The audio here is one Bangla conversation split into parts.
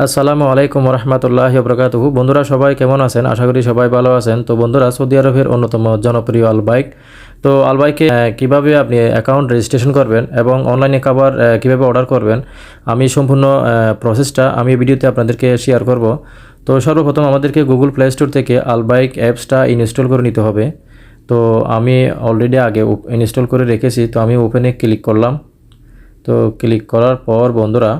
আসসালামু আলাইকুম রহমতুল্লাহি ওবরাকাতুহু। বন্ধুরা সবাই কেমন আছেন? আশা করি সবাই ভালো আছেন। তো বন্ধুরা, সৌদি আরবের অন্যতম জনপ্রিয় আলবাইক, তো আলবাইকে কিভাবে আপনি অ্যাকাউন্ট রেজিস্ট্রেশন করবেন এবং অনলাইনে খাবার কিভাবে অর্ডার করবেন, আমি সম্পূর্ণ প্রসেসটা আমি ভিডিওতে আপনাদেরকে শেয়ার করব। তো সর্বপ্রথম আমাদেরকে গুগল প্লে স্টোর থেকে আলবাইক অ্যাপসটা ইনস্টল করে নিতে হবে। তো আমি অলরেডি আগে ইনস্টল করে রেখেছি, তো আমি ওপেনে ক্লিক করলাম। তো ক্লিক করার পর বন্ধুরা,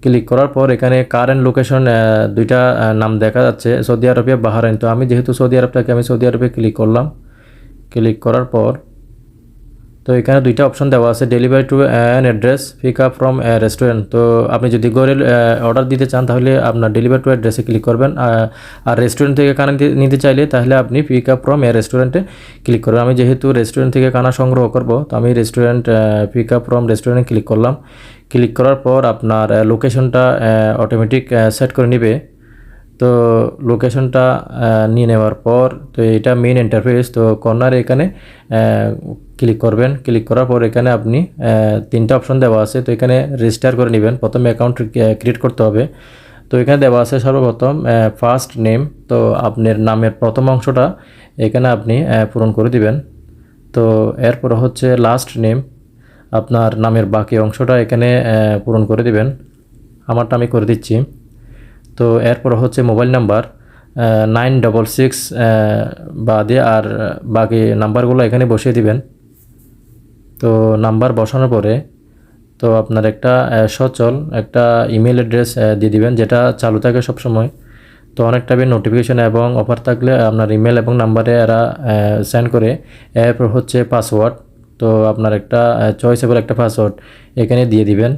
ক্লিক করার পর এখানে কারেন্ট লোকেশন দুইটা নাম দেখা যাচ্ছে, সৌদি আরবিয়া, বাহরাইন। তো আমি যেহেতু সৌদি আরব থাকি, আমি সৌদি আরবে ক্লিক করলাম। ক্লিক করার পর তো এখানে দুইটা অপশন দেওয়া আছে, delivery to an address, pick up from restaurant. তো আপনি যদি ঘরে অর্ডার দিতে চান তাহলে আপনার ডেলিভারি টু অ্যাড্রেসে ক্লিক করবেন, আর রেস্টুরেন্ট থেকে খানা নিতে চাইলে তাহলে আপনি পিক আপ ফ্রম রেস্টুরেন্টে ক্লিক করবেন। আমি যেহেতু রেস্টুরেন্ট থেকে খানা সংগ্রহ করব, তো আমি রেস্টুরেন্ট পিক আপ ফ্রম রেস্টুরেন্টে ক্লিক করলাম। ক্লিক করার পর আপনার লোকেশনটা অটোমেটিক সেট করে নেবে। তো লোকেশনটা নিয়ে নেওয়ার পর তো এটা মেইন ইন্টারফেস, তো কর্নারে এখানে ক্লিক করবেন। ক্লিক করার পর এখানে আপনি তিনটা অপশন দেওয়া আছে, তো এখানে রেজিস্টার করে নেবেন। প্রথমে অ্যাকাউন্ট ক্রিয়েট করতে হবে। তো এখানে দেওয়া আছে সর্বপ্রথম ফার্স্ট নেম, তো আপনার নামের প্রথম অংশটা এখানে আপনি পূরণ করে দিবেন। তো এরপর হচ্ছে লাস্ট নেম, আপনার নামের বাকি অংশটা এখানে পূরণ করে দিবেন। আমারটা আমি করে দিচ্ছি। তো এরপর হচ্ছে মোবাইল নাম্বার 966 বাদে আর বাকি নাম্বারগুলো এখানে বসিয়ে দিবেন। তো নাম্বার বসানোর পরে তো আপনার একটা সচল একটা ইমেল অ্যাড্রেস দিয়ে দিবেন, যেটা চালু থাকে সবসময়। তো অনেক টাইপের নোটিফিকেশন এবং অফার থাকলে আপনার ইমেল এবং নাম্বারে এরা সেন্ড করে। এরপর হচ্ছে পাসওয়ার্ড, তো আপনার একটা চয়েসেবল একটা পাসওয়ার্ড এখানে দিয়ে দিবেন।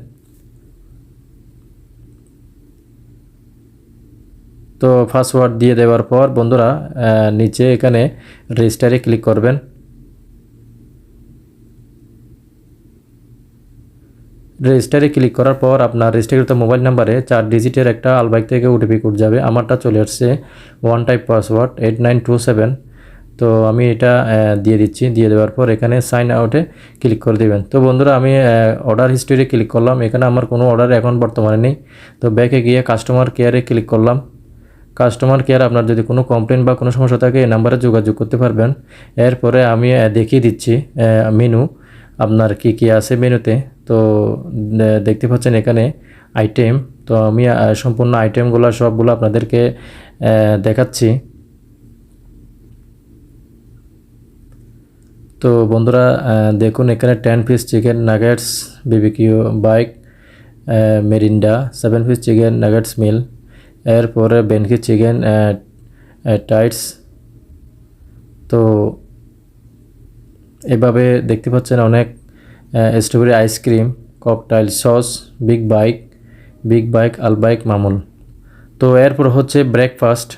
তো পাসওয়ার্ড দিয়ে দেওয়ার পর বন্ধুরা নিচে এখানে রেজিস্টারে ক্লিক করবেন। রেজিস্টারে ক্লিক করার পর আপনার রেজিস্টারকৃত মোবাইল নাম্বারে 4 ডিজিটের একটা আলবাইক থেকে ওটিপি কোড যাবে। আমারটা চলে আসছে ওয়ান টাইপ পাসওয়ার্ড 8927। তো আমি এটা দিয়ে দিচ্ছি। দিয়ে দেওয়ার পর এখানে সাইন আউটে ক্লিক করে দেবেন। তো বন্ধুরা, আমি অর্ডার হিস্ট্রিতে ক্লিক করলাম। এখানে আমার কোনো অর্ডার এখন বর্তমানে নেই। তো ব্যাকে গিয়ে কাস্টমার কেয়ারে ক্লিক করলাম। কাস্টমার কেয়ার, আপনার যদি কোনো কমপ্লেন বা কোনো সমস্যা থাকে এই নাম্বারে যোগাযোগ করতে পারবেন। এরপরে আমি দেখিয়ে দিচ্ছি মেনু আপনার কি কি আছে মেনুতে। তো দেখতে পাচ্ছেন এখানে আইটেম। তো আমি সম্পূর্ণ আইটেমগুলো সবগুলো আপনাদেরকে দেখাচ্ছি। তো বন্ধুরা দেখুন, এখানে 10 piece chicken nuggets BBQ Baik Mirinda, 7 piece chicken nuggets meal, এরপরে বেনকি চিকেন টাইটস। তো এভাবে দেখতে পাচ্ছেন অনেক strawberry ice cream, cocktail sauce, big Baik Albaik মামুল। তো এরপর হচ্ছে ব্রেকফাস্ট।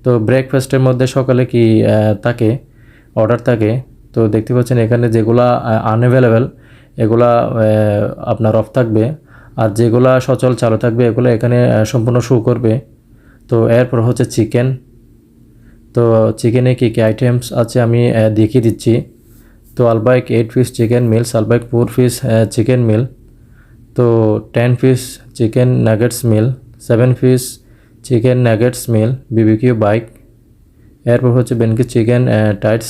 তো ব্রেকফাস্টের মধ্যে সকালে কি থাকে, অর্ডার থাকে। তো দেখতে পাচ্ছেন এখানে যেগুলা আনঅ্যাভেলেবেল এগুলা আপনার অফ থাকবে, আর যেগুলা সচল চালু থাকবে এগুলো এখানে সম্পূর্ণ শো করবে। তো এরপর হচ্ছে চিকেন। তো চিকেনে কী কী আইটেমস আছে আমি দেখিয়ে দিচ্ছি। তো Albaik 8 piece chicken meals, Albaik 4 piece chicken meal, তো 10 piece chicken nuggets meal, 7 piece chicken nuggets meal BBQ Baik. এরপর হচ্ছে বেনকি চিকেন টাইটস,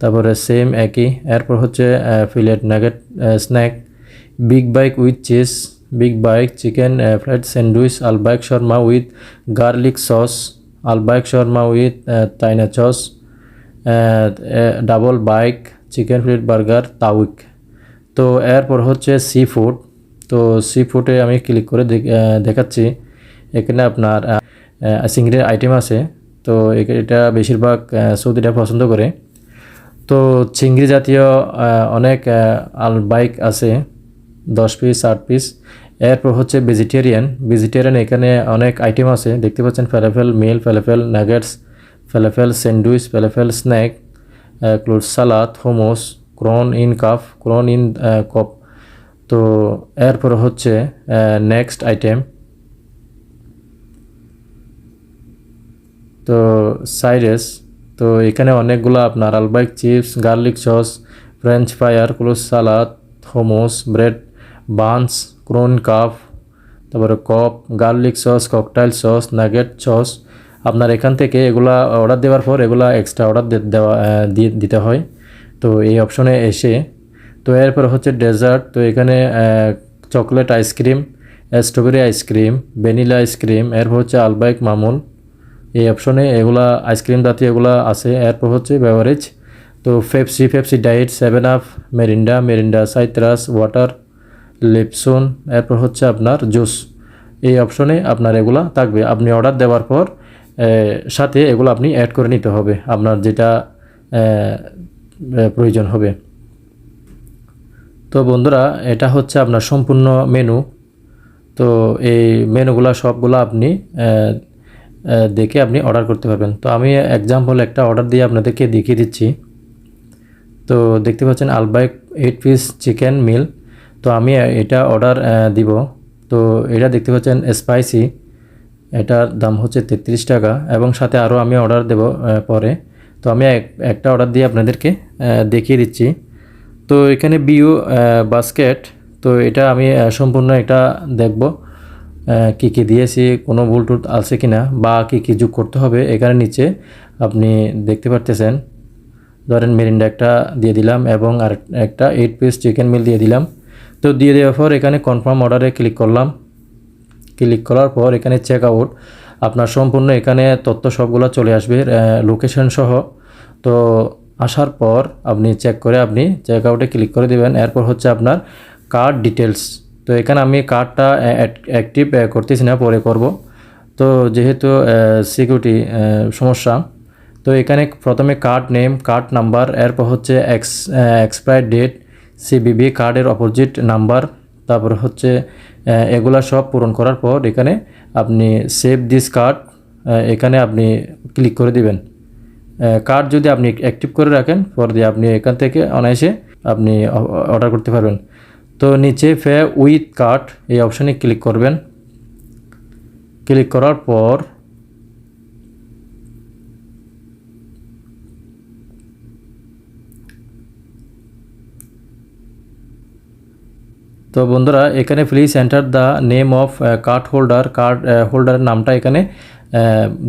তারপরে সেম একই। এরপর হচ্ছে fillet nugget snack, big Baik with cheese, big Baik chicken fried sandwich, Albaik shawarma with garlic sauce, Albaik shawarma with tahini sauce, double Baik chicken fillet burger tawook. তো এরপর হচ্ছে সি ফুড। তো সি ফুডে আমি ক্লিক করে দেখাচ্ছি। এখানে আপনার চিংড়ির আইটেম আছে। তো এটা বেশিরভাগ সৌদিরা পছন্দ করে। তো চিংড়ি জাতীয় অনেক আলবাইক আছে, 10 পিস 8 পিস। এরপর হচ্ছে ভেজিটেরিয়ান এখানে অনেক আইটেম আছে। দেখতে পাচ্ছেন falafel meal, falafel nuggets, falafel sandwich, falafel snack, ক্লোড salad, hummus, corn in cup. তো এরপর হচ্ছে নেক্সট আইটেম, তো সাইরেস। তো এখানে অনেকগুলো আপনার Albaik chips, garlic sauce, french fry, ক্লোজ salad, hummus, bread buns, corn cup, তারপরে cup, garlic sauce, cocktail sauce, nugget sauce. আপনার এখান থেকে এগুলা অর্ডার দেওয়ার পর এগুলা এক্সট্রা অর্ডার দেওয়া দিতে হয়। তো এই অপশনে এসে তো এরপর হচ্ছে ডেজার্ট। তো এখানে chocolate ice cream, strawberry ice cream, vanilla ice cream, এরপর হচ্ছে আলবাইক মামুল। এই অপশনে এগুলা আইসক্রিম জাতীয় এগুলা আছে। এরপর হচ্ছে বেভারেজ, তো Pepsi diet, 7 up, Mirinda citrus, water, Lipton, এরপর হচ্ছে আপনার জুস। এই অপশনে আপনার এগুলা থাকবে। আপনি অর্ডার দেওয়ার পর সাথে এগুলো আপনি অ্যাড করে নিতে হবে আপনার যেটা প্রয়োজন হবে। তো বন্ধুরা, এটা হচ্ছে আপনার সম্পূর্ণ মেনু। তো এই মেনুগুলা সবগুলো আপনি দেখে আপনি অর্ডার করতে পারবেন। তো আমি এক্সাম্পল একটা অর্ডার দিয়ে আপনাদেরকে দেখিয়ে দিচ্ছি। তো দেখতে পাচ্ছেন আলবাইক 8 পিস চিকেন মিল। তো আমি এটা অর্ডার দিব। তো এটা দেখতে পাচ্ছেন স্পাইসি, এটার দাম হচ্ছে 33 টাকা এবং সাথে আরও আমি অর্ডার দেব পরে। তো আমি একটা অর্ডার দিয়ে আপনাদেরকে দেখিয়ে দিচ্ছি। তো এখানে বিউ বাস্কেট, তো এটা আমি সম্পূর্ণ এটা দেখব কী কী দিয়েছি, কোনো ভুল টুল আছে কি না বা কী কী যোগ করতে হবে। এখানে নিচে আপনি দেখতে পারতেছেন, ধরেন মেরিন্ডা একটা দিয়ে দিলাম এবং আর একটা 8 পিস চিকেন মিল দিয়ে দিলাম। তো দিয়ে দেওয়ার পর এখানে কনফার্ম অর্ডারে ক্লিক করলাম। ক্লিক করার পর এখানে চেক আউট, আপনার সম্পূর্ণ এখানে তথ্য সবগুলো চলে আসবে লোকেশন সহ। তো আসার পর আপনি চেক করে আপনি চেক আউটে ক্লিক করে দেবেন। এরপর হচ্ছে আপনার কার্ড ডিটেলস। তো এখানে আমি কার্ডটা অ্যাক্টিভ করতেছি না, পরে করব। তো যেহেতু সিকিউরিটি সমস্যা, তো এখানে প্রথমে কার্ড নেম, কার্ড নাম্বার, এরপর হচ্ছে এক্সপায়ার ডেট, সিবিবি কার্ডের অপোজিট নাম্বার, তারপর হচ্ছে এগুলা সব পূরণ করার পর এখানে আপনি সেভ দিস কার্ড, এখানে আপনি ক্লিক করে দিবেন। কার্ড যদি আপনি অ্যাক্টিভ করে রাখেন, পর দিয়ে আপনি এখান থেকে অনায়াসে আপনি অর্ডার করতে পারবেন। তো নিচে পে উইথ কার্ড এই অপশানে ক্লিক করবেন। ক্লিক করার পর তো বন্ধুরা, এখানে please enter the name of card holder. Card হোল্ডারের নামটা এখানে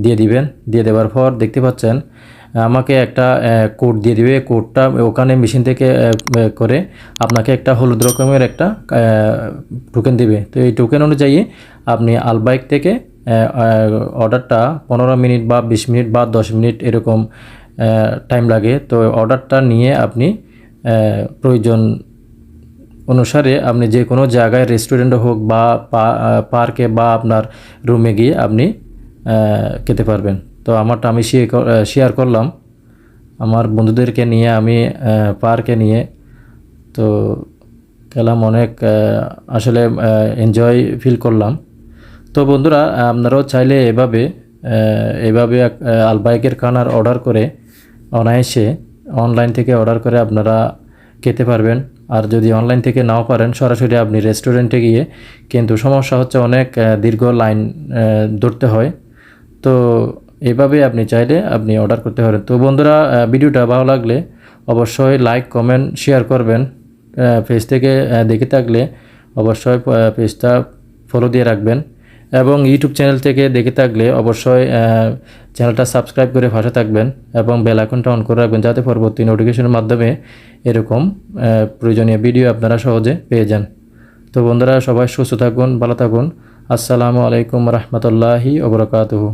দিয়ে দিবেন। দিয়ে দেওয়ার পর দেখতে পাচ্ছেন আমাকে একটা কোড দিয়ে দিবে। কোডটা ওখানে মেশিন থেকে করে আপনাকে একটা হলুদ রকমের একটা টোকেন দিবে। তো এই টোকেন অনুযায়ী আপনি আলবাইক থেকে অর্ডারটা 15 মিনিট বা 20 মিনিট বা 10 মিনিট এরকম টাইম লাগে। তো অর্ডারটা নিয়ে আপনি প্রয়োজন অনুসারে আপনি যে কোনো জায়গায় রেস্টুরেন্টে হোক বা পার্কে বা আপনার রুমে গিয়ে আপনি খেতে পারবেন। তো আমারটা আমি শেয়ার করলাম আমার বন্ধুদেরকে নিয়ে, আমি পার্কে নিয়ে তো খেলাম, অনেক আসলে এনজয় ফিল করলাম। তো বন্ধুরা, আপনারাও চাইলে এভাবে আলবাইকের খানার অর্ডার করে অনায়াসে অনলাইন থেকে অর্ডার করে আপনারা খেতে পারবেন। আর যদি অনলাইন থেকে নাও পারেন, সরাসরি আপনি রেস্টুরেন্টে গিয়ে, কিন্তু সমস্যা হচ্ছে অনেক দীর্ঘ লাইন ধরতে হয়। তো এভাবে আপনি চাইলে আপনি অর্ডার করতে পারেন। তো বন্ধুরা, ভিডিওটা ভালো লাগলে অবশ্যই লাইক, কমেন্ট, শেয়ার করবেন। পেজ থেকে দেখে থাকলে অবশ্যই পেজটা ফলো দিয়ে রাখবেন এবং ইউটিউব চ্যানেল থেকে দেখে থাকলে অবশ্যই চ্যানেলটা সাবস্ক্রাইব করে পাশে থাকবেন এবং বেল আইকনটা অন করে রাখবেন, যাতে পরবর্তী নোটিফিকেশনের মাধ্যমে এরকম প্রয়োজনীয় ভিডিও আপনারা সহজে পেয়ে যান। তো বন্ধুরা, সবাই সুস্থ থাকুন, ভালো থাকুন। আসসালামু আলাইকুম রহমতুল্লাহি ওয়া বারাকাতুহু।